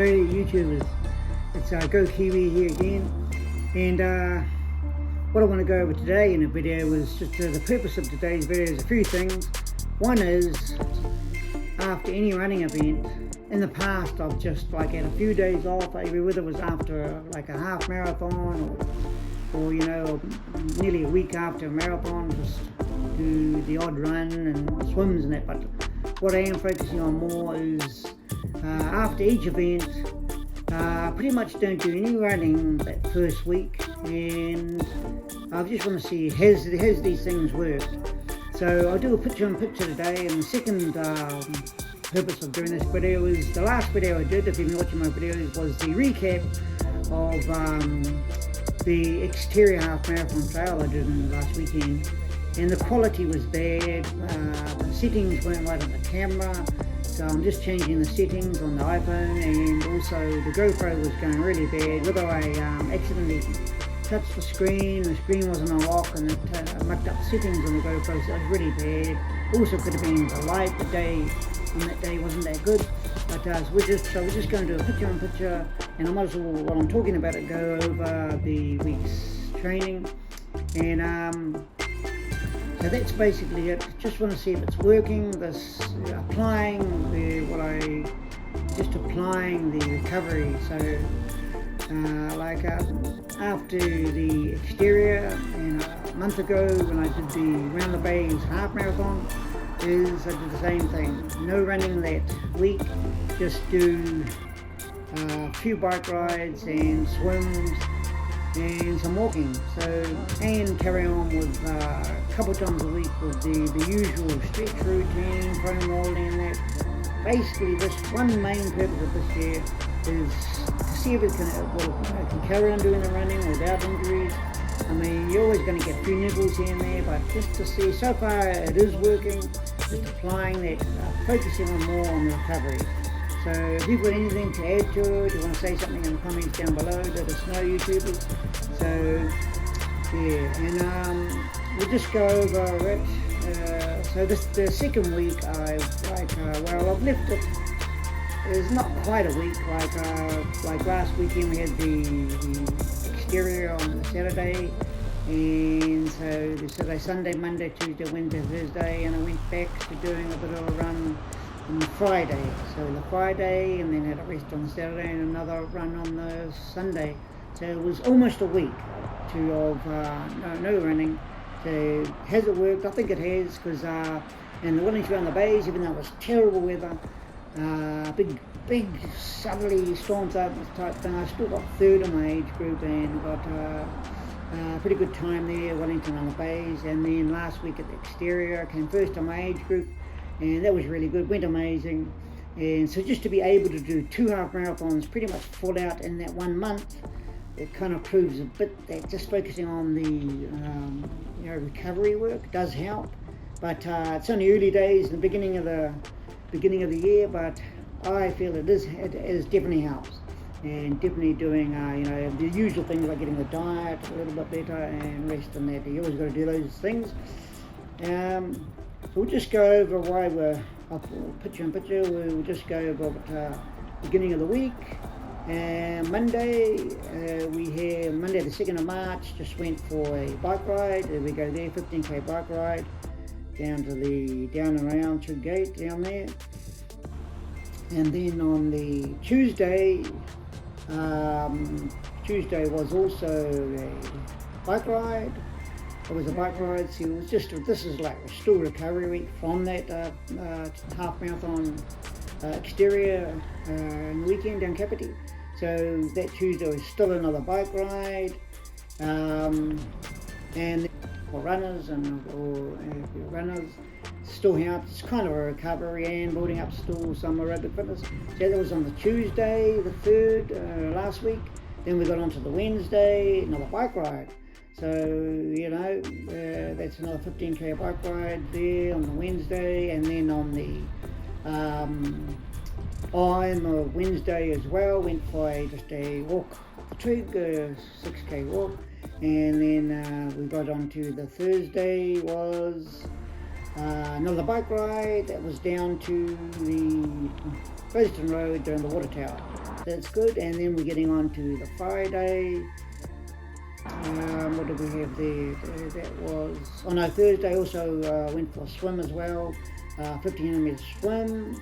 G'day YouTubers, it's Go Kiwi here again, and what I want to go over today in a video is just the purpose of today's video is a few things. One is, after any running event, in the past I've just had a few days off, whether it was after like a half marathon or nearly a week after a marathon, just do the odd run and swims and that. But what I am focusing on more is after each event, pretty much don't do any running that first week, and I just want to see has these things worked. So I'll do a picture-in-picture today, and the second purpose of doing this video is the last video I did, if you've been watching my videos, was the recap of the Xterra half marathon trail I did last weekend, and the quality was bad. The settings weren't right on the camera, so I'm just changing the settings on the iPhone, and also the GoPro was going really bad. Whether I accidentally touched the screen wasn't on lock, and it mucked up the settings on the GoPro, so it was really bad. Also could have been the light on that day wasn't that good. But we're just going to do a picture-in-picture, and I might as well, while I'm talking about it, go over the week's training. And so that's basically it. Just want to see if it's working. Applying the recovery. So after the Xterra, and a month ago when I did the Round the Bays half marathon, I did the same thing. No running that week, just do a few bike rides and swims and some walking. And carry on with a couple times a week with the usual stretch routine, foam rolling and that. Basically, this one main purpose of this year is to see if it can carry on doing the running without injuries. I mean, you're always going to get a few niggles here and there, but just to see, so far it is working, just applying that, focusing more on the recovery. So if you've got anything to add to it, you want to say something in the comments down below, let us know, YouTubers. So yeah, and we'll just go over it. So the second week, I've left it. It's not quite a week, like last weekend we had the Xterra on the Saturday, and so the Saturday, Sunday, Monday, Tuesday, Wednesday, Thursday, and I went back to doing a bit of a run on the Friday. So the Friday, and then had a rest on the Saturday and another run on the Sunday. So it was almost a week of no running. So has it worked? I think it has, because in the Wellington Xterra Bays, even though it was terrible weather, big southerly storms type thing, I still got third in my age group and got a pretty good time there, Wellington on the Bays. And then last week at the Xterra, I came first in my age group, and that was really good, went amazing. And so just to be able to do 2 half marathons pretty much full out in that 1 month, it kind of proves a bit that just focusing on the recovery work does help. But it's only early days in the beginning of the year, but I feel it definitely helps, and definitely doing the usual things like getting the diet a little bit better and rest and that. You always got to do those things. So we'll just go over why we're up picture-in-picture. We'll just go over beginning of the week. And Monday, Monday the 2nd of March, just went for a bike ride. There we go there, 15k bike ride down around True Gate down there. And then on the Tuesday was also a bike ride. It was a bike ride, so this is like a still recovery week from that half marathon Xterra weekend down Kapiti. So that Tuesday was still another bike ride, and for runners or runners, still helps. It's kind of a recovery and building up still some aerobic fitness. So that was on the Tuesday, the 3rd, last week. Then we got on to the Wednesday, another bike ride. So, that's another 15k bike ride there on the Wednesday, and then on the Wednesday as well, went for just a walk up the Trig, 6k walk, and then we got on to the Thursday was Another bike ride that was down to the Brisbane Road down the water tower. That's good. And then we're getting on to the Friday. What did we have there? That was, oh no, Thursday also went for a swim as well. 1500 metre swim.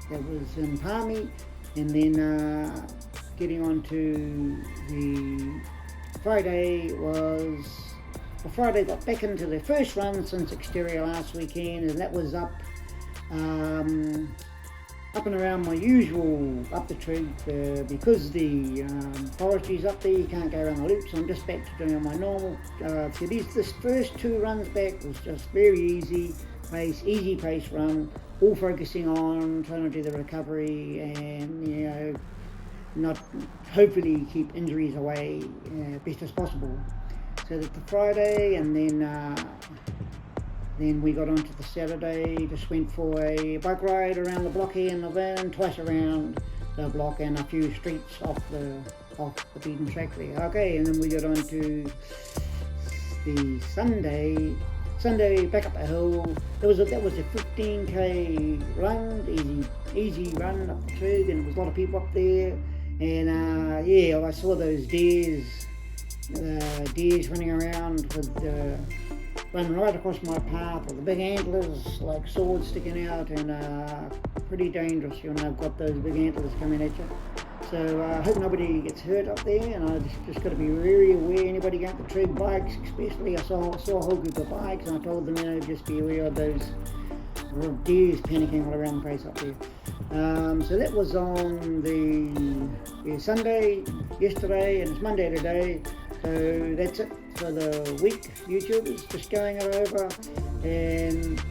That was in Palmy. And then getting on to the Friday was, well, Friday got back into the first run since Xterra last weekend, and that was up and around my usual up the trig, because the forestry's up there, you can't go around the loop, so I'm just back to doing my normal. So this first 2 runs back was just very easy pace run, all focusing on trying to do the recovery and, you know, not hopefully keep injuries away best as possible. So that's the Friday, and then we got on to the Saturday, just went for a bike ride around the block here in Levin, twice around the block and a few streets off the beaten track there. Okay, and then we got on to the Sunday back up a hill. That was a 15k run, easy run up the trig, and there was a lot of people up there. And yeah, I saw those deers running around with running right across my path with the big antlers like swords sticking out, and pretty dangerous when they've got those big antlers coming at you. So I hope nobody gets hurt up there, and I just got to be very aware. Anybody going to trig bikes, especially, I saw a whole group of bikes, and I told them, you know, just be aware of those deers panicking all around the place up there. So that was on the Sunday yesterday, and it's Monday today. So that's it for the week, YouTubers, just going it over. And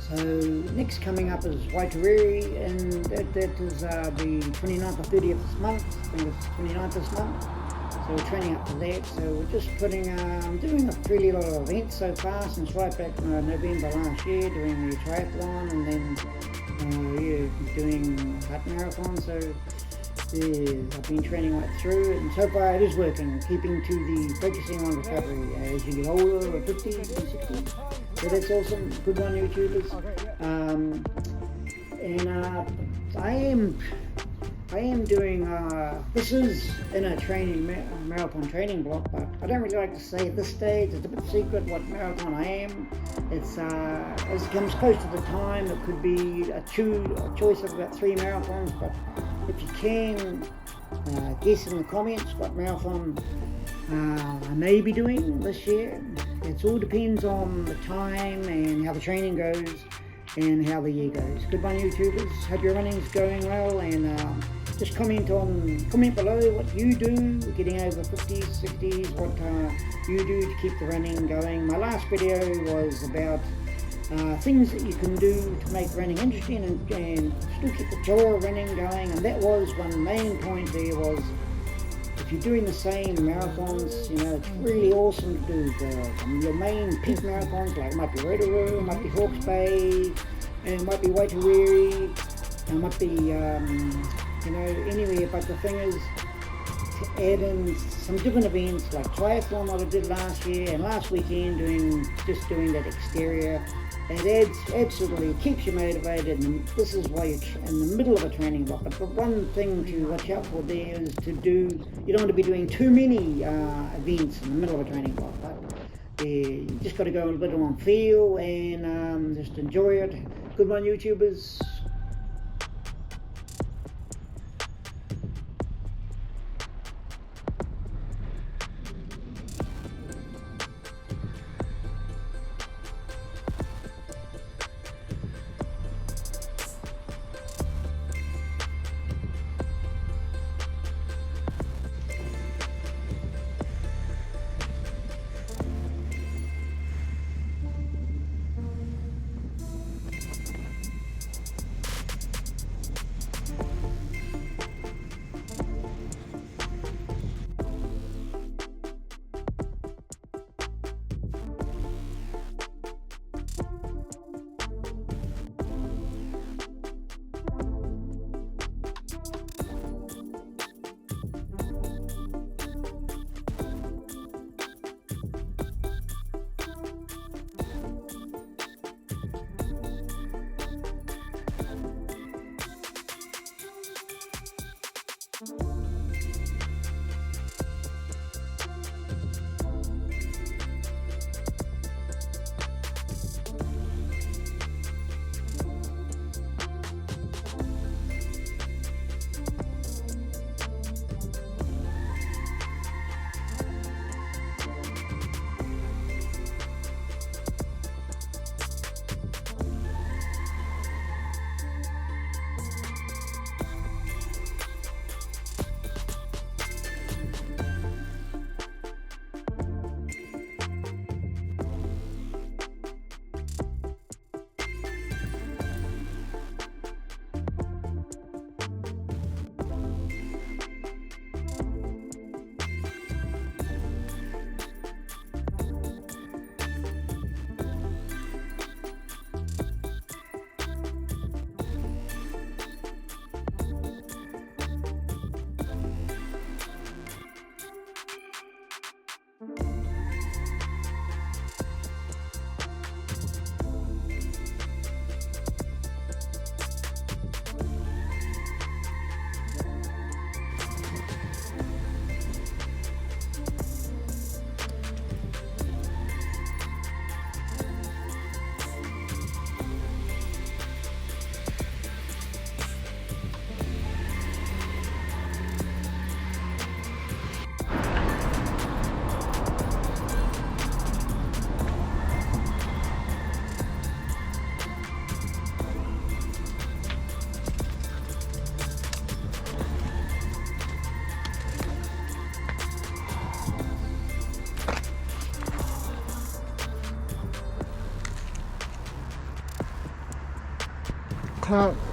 so next coming up is Waitariri, and that is the 29th or 30th this month. I think it's 29th this month. So we're training up for that. So we're just doing a fairly lot of events so far since right back November last year, doing the triathlon, and then doing half marathon. So yeah, I've been training right through it, and so far it is working, focusing on recovery as you get older, 50s and 60s. So that's awesome. Good one, YouTubers. I am doing, this is in a marathon training block, but I don't really like to say at this stage. It's a bit secret what marathon I am. It's, as it comes close to the time, it could be a choice of about 3 marathons, but if you can guess in the comments what marathon I may be doing this year. It all depends on the time and how the training goes and how the year goes. Good one, YouTubers. Hope your running's going well, and just comment below what you do, getting over 50s, 60s, what you do to keep the running going. My last video was about things that you can do to make running interesting and still keep the joy of running going, and that was one main point there was, if you're doing the same marathons, you know, it's really awesome to do your main peak marathons, like it might be Rotorua, it might be Hawke's Bay, and it might be Waitariri, it might be, you know, anywhere, but the thing is, to add in some different events like triathlon, what I did last year and last weekend, doing that Xterra. It absolutely keeps you motivated, and this is why you're in the middle of a training block. But one thing to watch out for there is you don't want to be doing too many events in the middle of a training block. But you just got to go a little on feel and just enjoy it. Good one, YouTubers. can't